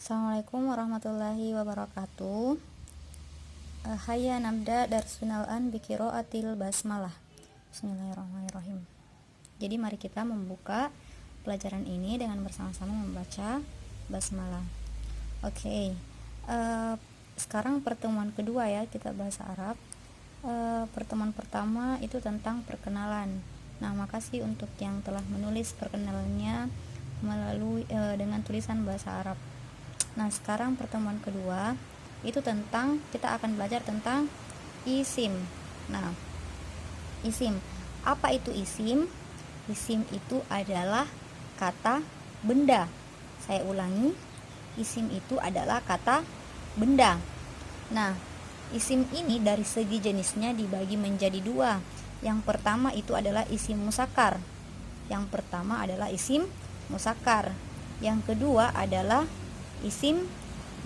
Assalamualaikum warahmatullahi wabarakatuh. Hayya nabda darsunal an biqiraatil basmalah. Bismillahirrahmanirrahim. Jadi mari kita membuka pelajaran ini dengan bersama-sama membaca basmalah. Oke. Sekarang pertemuan kedua ya, kita bahasa Arab. Pertemuan pertama itu tentang perkenalan. Nah, makasih untuk yang telah menulis perkenalannya melalui dengan tulisan bahasa Arab. Nah, sekarang pertemuan kedua itu tentang, kita akan belajar tentang isim. Nah, isim. Apa itu isim? Isim itu adalah kata benda. Saya ulangi, isim itu adalah kata benda. Nah, isim ini dari segi jenisnya dibagi menjadi dua. Yang pertama itu adalah isim musakkar. Yang pertama adalah isim musakkar. Yang kedua adalah isim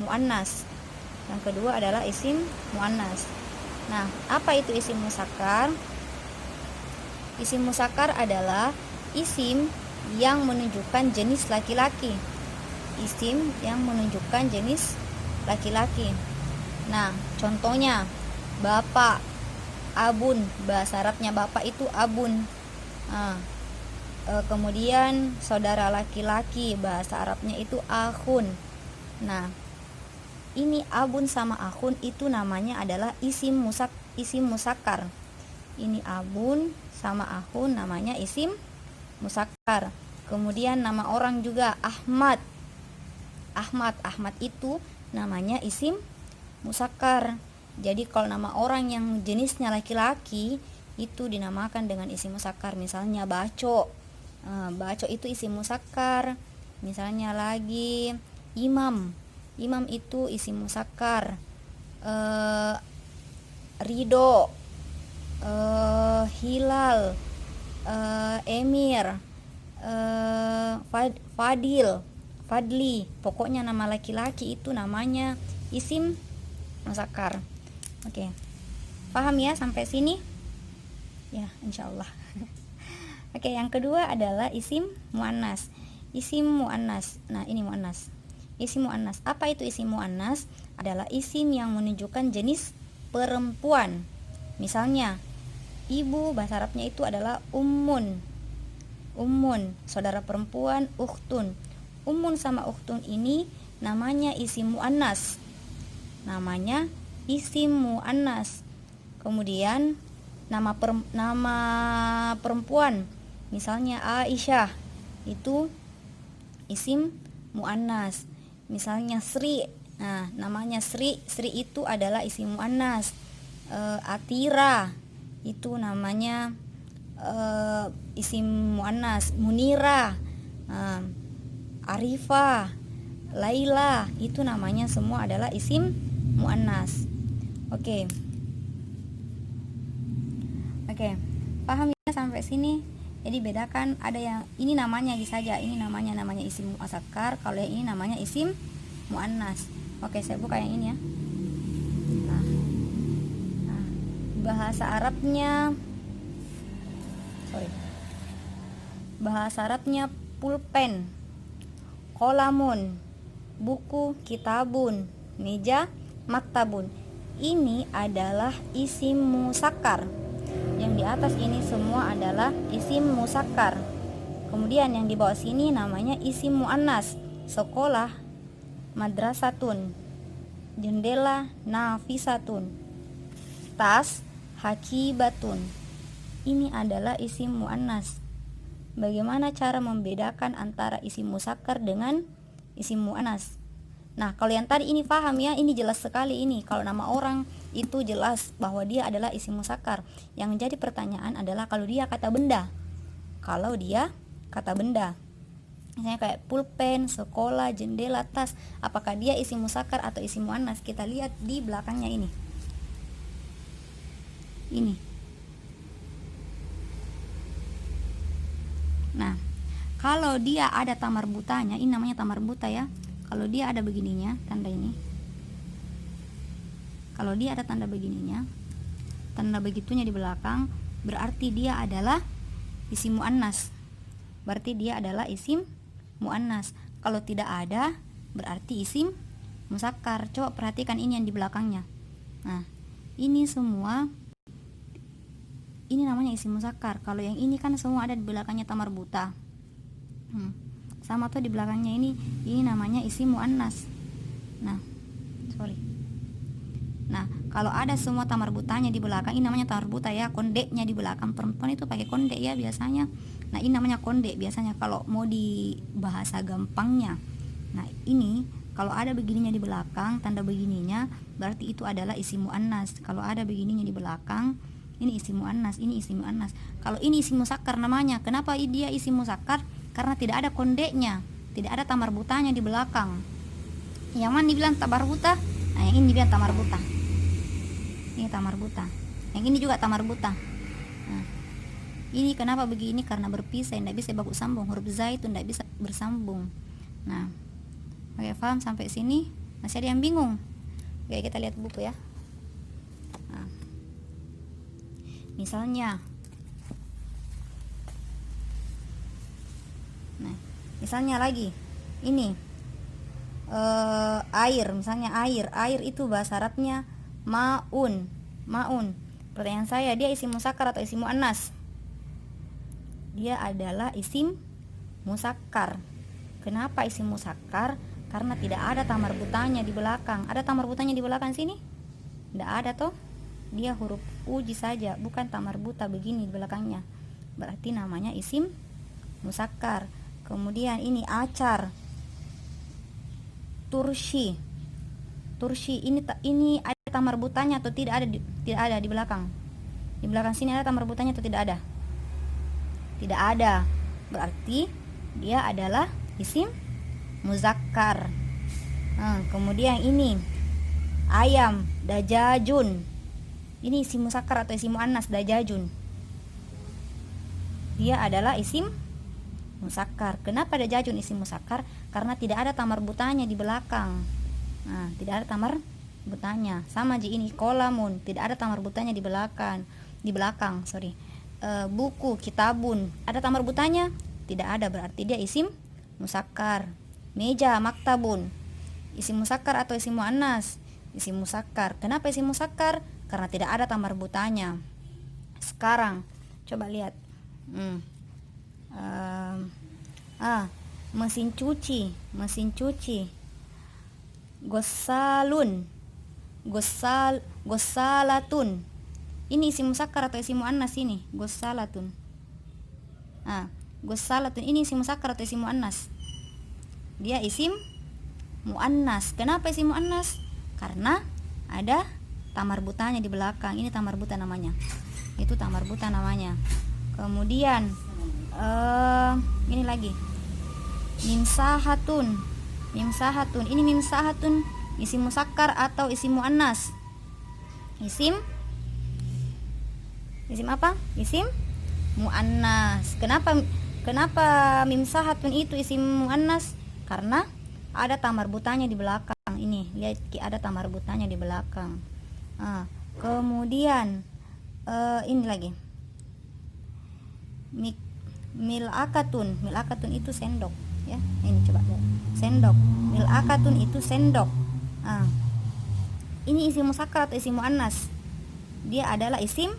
muannas. Yang kedua adalah isim muannas. Nah, apa itu isim musakkar? Isim musakkar adalah isim yang menunjukkan jenis laki-laki. Isim yang menunjukkan jenis laki-laki. Nah, contohnya bapak, abun, bahasa Arabnya bapak itu abun. Kemudian saudara laki-laki, bahasa Arabnya itu akhun. Nah, ini abun sama akhun itu namanya adalah isim musakkar. Ini abun sama akhun namanya isim musakkar. Kemudian nama orang juga Ahmad. Ahmad itu namanya isim musakkar. Jadi kalau nama orang yang jenisnya laki-laki itu dinamakan dengan isim musakkar. Misalnya Baco. Baco itu isim musakkar. Misalnya lagi Imam itu isim musakkar. Ridho, Hilal, Emir, Fadli, pokoknya nama laki-laki itu namanya isim musakkar. Oke. Paham ya sampai sini? Ya, insyaallah. Oke, yang kedua adalah isim muannas. Isim muannas. Nah, ini muannas. Isim muannas. Apa itu isim muannas? Adalah isim yang menunjukkan jenis perempuan. Misalnya, ibu bahasa Arabnya itu adalah ummun. Ummun, saudara perempuan, ukhtun. Ummun sama ukhtun ini namanya isim muannas. Namanya isim muannas. Kemudian nama perempuan, misalnya Aisyah, itu isim muannas. Misalnya Sri, nah namanya Sri itu adalah isim muannas. Atira itu namanya isim muannas. Munira, Arifah, Laila itu namanya semua adalah isim muannas. Oke, paham ya sampai sini? Jadi bedakan, ada yang ini namanya saja, ini namanya isim musakkar, kalau yang ini namanya isim muannas. Oke, saya buka yang ini ya. Nah, bahasa Arabnya pulpen, kolamun, buku, kitabun, meja, maktabun. Ini adalah isim musakkar. Yang di atas ini semua adalah isim musakkar. Kemudian yang di bawah sini namanya isim muannas. Sekolah, madrasatun, jendela, nafisatun, tas, hakibatun. Ini adalah isim muannas. Bagaimana cara membedakan antara isim musakkar dengan isim muannas? Nah, kalau yang tadi ini paham ya, ini jelas sekali ini. Kalau nama orang itu jelas bahwa dia adalah isim musakkar. Yang menjadi pertanyaan adalah kalau dia kata benda. Misalnya kayak pulpen, sekolah, jendela, tas, apakah dia isim musakkar atau isim muannas? Kita lihat di belakangnya ini. Ini. Nah, kalau dia ada tamarbutanya, ini namanya tamarbuta ya. Kalau dia ada begininya, tanda ini. Kalau dia ada tanda begininya, tanda begitunya di belakang, berarti dia adalah isim muannas. Kalau tidak ada, berarti isim muzakkar. Coba perhatikan ini yang di belakangnya. Nah, ini semua ini namanya isim muzakkar. Kalau yang ini kan semua ada di belakangnya tamar buta. Sama tuh di belakangnya ini namanya isim muannas. Nah, kalau ada semua tamar butanya di belakang, ini namanya tamar buta ya, kondeknya di belakang. Perempuan itu pakai kondek ya biasanya. Nah, ini namanya kondek biasanya kalau mau di bahasa gampangnya. Nah, ini kalau ada begininya di belakang, tanda begininya, berarti itu adalah isim muannas. Kalau ada begininya di belakang, ini isim muannas, ini isim muannas. Kalau ini isim muzakkar namanya. Kenapa dia isim muzakkar? Karena tidak ada kondeknya, tidak ada tamar butanya di belakang. Yang mana dibilang tamar buta? Nah, yang ini dibilang tamar buta. Ini tamar buta. Yang ini juga tamar buta. Nah, ini kenapa begini? Karena berpisah, tidak bisa baku sambung. Huruf za itu tidak bisa bersambung. Nah, oke, paham sampai sini? Masih ada yang bingung? Oke, kita lihat buku ya. Nah, misalnya lagi ini air, misalnya air itu bahasa Arabnya maun. Pertanyaan saya, dia isim muzakkar atau isim muannas? Dia adalah isim muzakkar. Kenapa isim muzakkar? Karena tidak ada tamar butanya di belakang. Ada tamar butanya di belakang sini? Tidak ada toh? Dia huruf uji saja, bukan tamar buta begini di belakangnya. Berarti namanya isim muzakkar. Kemudian ini acar, turshi, ini ada tamar butanya atau tidak ada di belakang? Di belakang sini ada tamar butanya atau tidak ada? Tidak ada. Berarti dia adalah isim muzakkar. Kemudian ini ayam, dajajun. Ini isim muzakkar atau isim muannas? Dajajun. Dia adalah isim muzakkar. Kenapa dajajun isim muzakkar? Karena tidak ada tamar butanya di belakang. Nah, tidak ada tamar butanya. Sama ji ini kolamun, tidak ada tamar butanya di belakang. Buku, kitabun, ada tamar butanya? Tidak ada, berarti dia isim muzakkar. Meja, maktabun, isim muzakkar atau isim muannas? Isim muzakkar. Kenapa isim muzakkar? Karena tidak ada tamar butanya. Sekarang coba lihat. Mesin cuci, gosalatun. Ini isim muzakkar atau isim muannas ini? Gosalatun. Gosalatun ini isim muzakkar atau isim muannas? Dia isim muannas. Kenapa isim muannas? Karena ada tamar butanya di belakang. Ini tamar buta namanya. Itu tamar buta namanya. Kemudian ini lagi mimsahatun. Ini mimsahatun isim muzakkar atau isim muannas? Isim apa? Isim muannas. Kenapa mimsahatun itu isim muannas? Karena ada tamar butanya di belakang. Ini lihat, ada tamar butanya di belakang. Kemudian ini lagi milakatun itu sendok ya. Ini coba lihat, sendok. Milakatun itu sendok. Ini isim muzakkar atau isim muannas? Dia adalah isim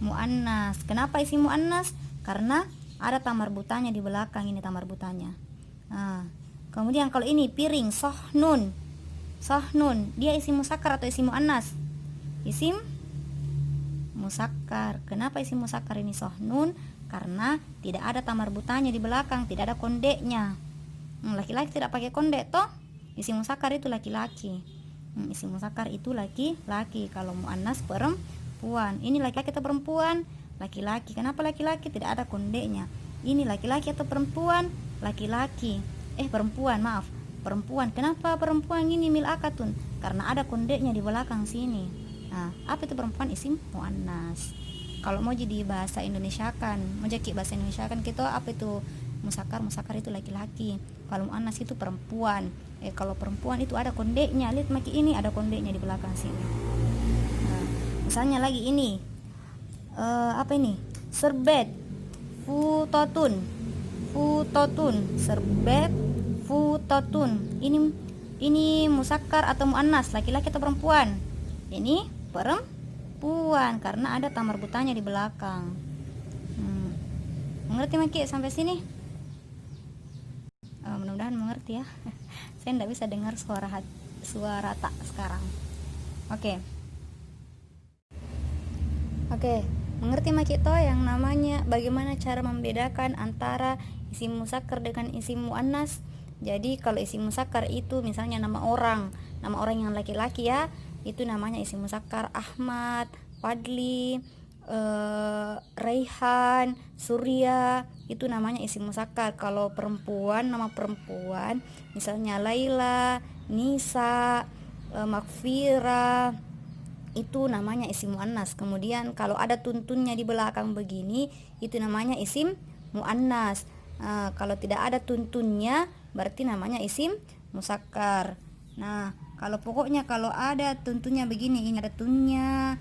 muannas. Kenapa isim muannas? Karena ada tamar butanya di belakang. Ini tamar butanya. Kemudian kalau ini piring, sohnun, dia isim muzakkar atau isim muannas? Isim muzakkar. Kenapa isim muzakkar ini sohnun? Karena tidak ada tamar butanya di belakang, tidak ada kondeknya. Laki-laki tidak pakai kondek toh? Isim muzakkar itu laki-laki. Isim muzakkar itu laki-laki. Kalau muannas perempuan. Ini laki-laki atau perempuan? Laki-laki. Kenapa laki-laki? Tidak ada kondeknya. Ini laki-laki atau perempuan? Laki-laki. Perempuan, maaf. Perempuan. Kenapa perempuan ini milakatun? Karena ada kondeknya di belakang sini. Apa itu perempuan? Isim muannas. Kalau mau jadi bahasa Indonesia kan, kita apa itu muzakkar itu laki-laki. Kalau muannas itu perempuan. Kalau perempuan itu ada kondeknya. Lihat maki ini ada kondeknya di belakang sini. Misalnya lagi ini apa ini? Serbet, futotun, serbet, makfutatun. Ini musakkar atau muannas, laki-laki atau perempuan? Ini perempuan karena ada ta marbutannya di belakang. Mengerti Maki sampai sini? Mudah-mudahan mengerti ya. Saya tidak bisa dengar suara tak sekarang. Oke, mengerti Maki toh yang namanya bagaimana cara membedakan antara isim musakkar dengan isim muannas? Jadi kalau isim musakkar itu misalnya nama orang yang laki-laki ya, itu namanya isim musakkar. Ahmad, Fadli, Raihan, Surya, itu namanya isim musakkar. Kalau perempuan, nama perempuan misalnya Laila, Nisa, Makfira, itu namanya isim muannas. Kemudian kalau ada tuntunnya di belakang begini, itu namanya isim muannas. Kalau tidak ada tuntunnya berarti namanya isim musakkar. Nah, kalau pokoknya kalau ada tuntunnya begini, ini ada tunnya,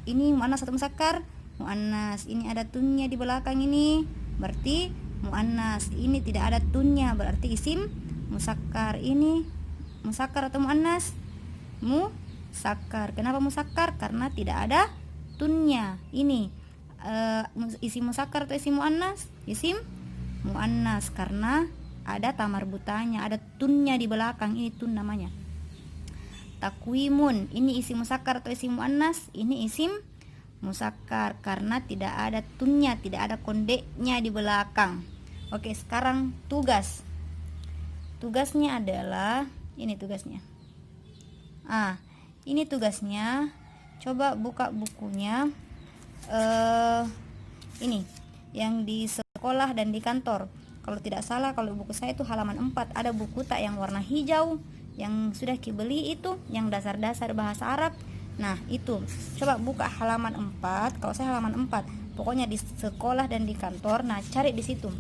ini muannas atau musakkar? Muannas. Ini ada tunnya di belakang ini, berarti muannas. Ini tidak ada tunnya, berarti isim musakkar. Ini musakkar atau muannas? Musakkar. Kenapa musakkar? Karena tidak ada tunnya. Ini isim musakkar atau isim muannas? Isim muannas karena ada ta marbutannya, ada tunnya di belakang. Ini tun namanya. Takwimun, ini isim musakkar atau isim muannas? Ini isim musakkar karena tidak ada tunnya, tidak ada kondeknya di belakang. Oke, sekarang tugasnya adalah ini tugasnya. Ini tugasnya. Coba buka bukunya. Ini yang di sekolah dan di kantor. Kalau tidak salah, kalau buku saya itu halaman 4 ada buku tak yang warna hijau yang sudah kibeli itu, yang dasar-dasar bahasa Arab. Nah, itu. Coba buka halaman 4. Kalau saya halaman 4. Pokoknya di sekolah dan di kantor. Nah, cari di situ.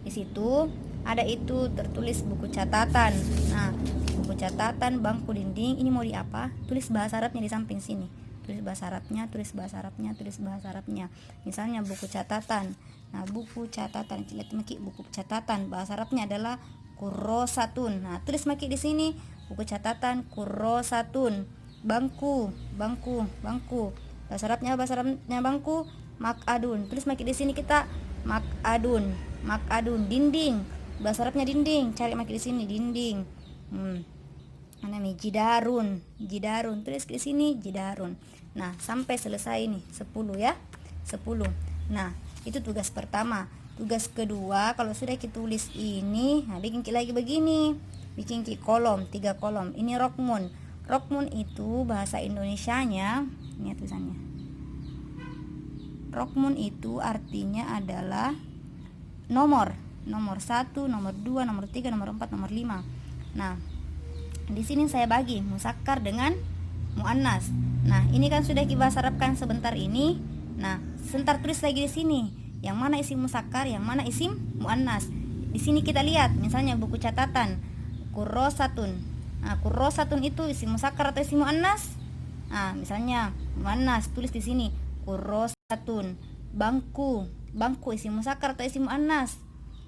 Di situ ada itu tertulis buku catatan. Nah, buku catatan, bangku dinding, ini mau di apa? Tulis bahasa Arabnya di samping sini. Tulis bahasa Arabnya. Misalnya buku catatan. Nah, buku catatan, lihat Maki, buku catatan bahasa Arabnya adalah kurrosatun. Nah, tulis Maki di sini buku catatan kurrosatun. Bangku. Bahasa Arabnya bangku, makadun. Tulis Maki di sini kita makadun. Dinding. Bahasa Arabnya dinding. Cari Maki di sini dinding. Mana nih? Jidarun. Tulis di sini jidarun. Nah, sampai selesai nih 10 ya. 10. Nah, itu tugas pertama. Tugas kedua, kalau sudah kita tulis ini, nah bikin lagi begini. Bikin kolom, 3 kolom. Ini rokmun. Rokmun itu bahasa Indonesianya, ini tulisannya. Rokmun itu artinya adalah nomor 1, nomor 2, nomor 3, nomor 4, nomor 5. Nah, di sini saya bagi musakkar dengan muannas. Nah, ini kan sudah kita bahasa Arabkan sebentar ini. Nah, sebentar tulis lagi di sini. Yang mana isim musakkar, yang mana isim muannas. Di sini kita lihat, misalnya buku catatan kurrosatun. Nah, kurrosatun itu isim musakkar atau isim muannas? Nah, misalnya muannas, tulis di sini kurrosatun. Bangku isim musakkar atau isim muannas?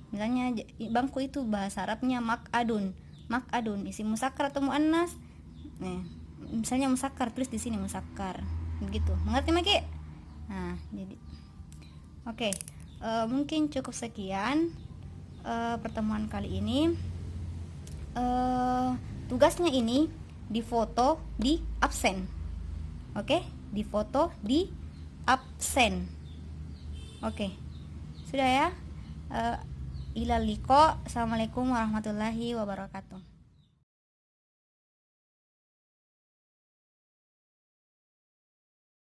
Misalnya bangku itu bahasa Arabnya makadun, isim musakkar atau muannas? Misalnya musakkar, tulis di sini musakkar. Begitu. Mengerti Maki? Nah, jadi oke. Mungkin cukup sekian pertemuan kali ini. Tugasnya ini difoto di absen. Oke, difoto di absen. Oke. Sudah ya? Ilal liqa. Assalamualaikum warahmatullahi wabarakatuh.